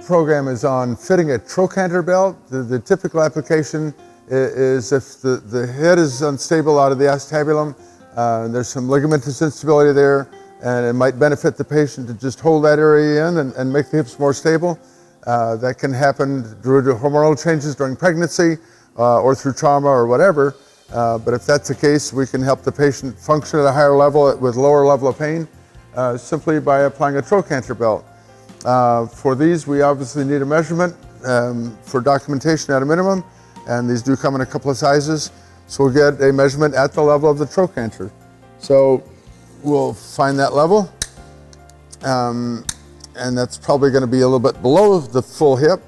program is on fitting a trochanter belt. The typical application is if the head is unstable out of the acetabulum, there's some ligamentous instability there, and it might benefit the patient to just hold that area in and make the hips more stable. That can happen due to hormonal changes during pregnancy or through trauma or whatever. But if that's the case, we can help the patient function at a higher level with lower level of pain simply by applying a trochanter belt. For these, we obviously need a measurement for documentation at a minimum, and these do come in a couple of sizes. So we'll get a measurement at the level of the trochanter. So we'll find that level, and that's probably going to be a little bit below the full hip,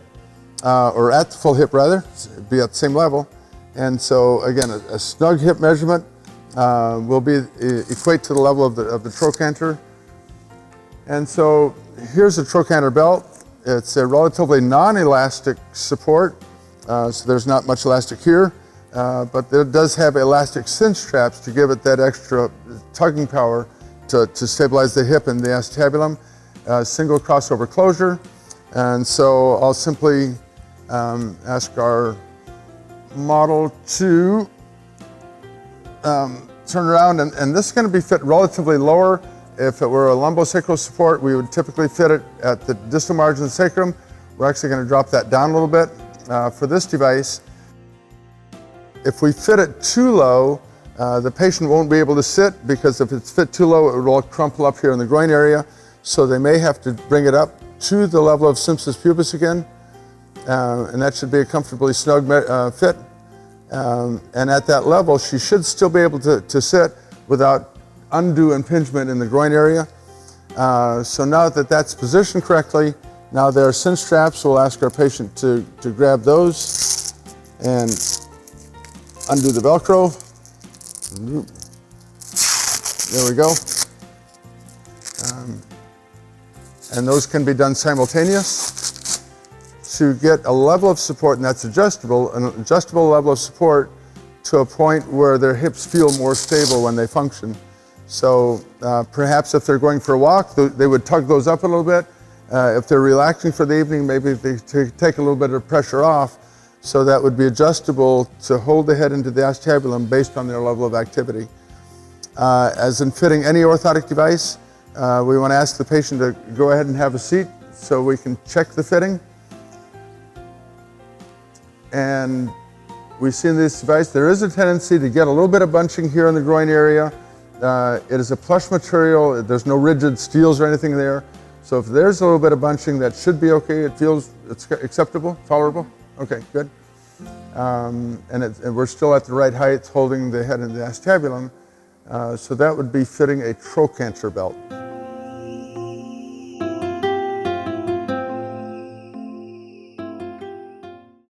or at the full hip rather, be at the same level. And so again, a snug hip measurement will equate to the level of the trochanter. And so here's a trochanter belt. It's a relatively non-elastic support, so there's not much elastic here, but it does have elastic cinch straps to give it that extra tugging power to stabilize the hip and the acetabulum. Single crossover closure. And so I'll simply ask our model to turn around, and this is going to be fit relatively lower. If it were a lumbosacral support, we would typically fit it at the distal margin of the sacrum. We're actually going to drop that down a little bit. For this device, if we fit it too low, the patient won't be able to sit, because if it's fit too low, it will all crumple up here in the groin area. So they may have to bring it up to the level of symphysis pubis again, and that should be a comfortably snug fit. And at that level, she should still be able to sit without undue impingement in the groin area. So now that that's positioned correctly, now there are cinch straps. We'll ask our patient to grab those and undo the Velcro. There we go. And those can be done simultaneous to get a level of support, and that's adjustable, an adjustable level of support to a point where their hips feel more stable when they function. So perhaps if they're going for a walk, they would tug those up a little bit. If they're relaxing for the evening, maybe they take a little bit of pressure off. So that would be adjustable to hold the head into the acetabulum based on their level of activity. As in fitting any orthotic device, we want to ask the patient to go ahead and have a seat so we can check the fitting. And we see in this device there is a tendency to get a little bit of bunching here in the groin area. It is a plush material. There's no rigid steels or anything there. So if there's a little bit of bunching, that should be okay. It's acceptable, tolerable. Okay, good. And we're still at the right height, holding the head in the acetabulum. So that would be fitting a trochanter belt.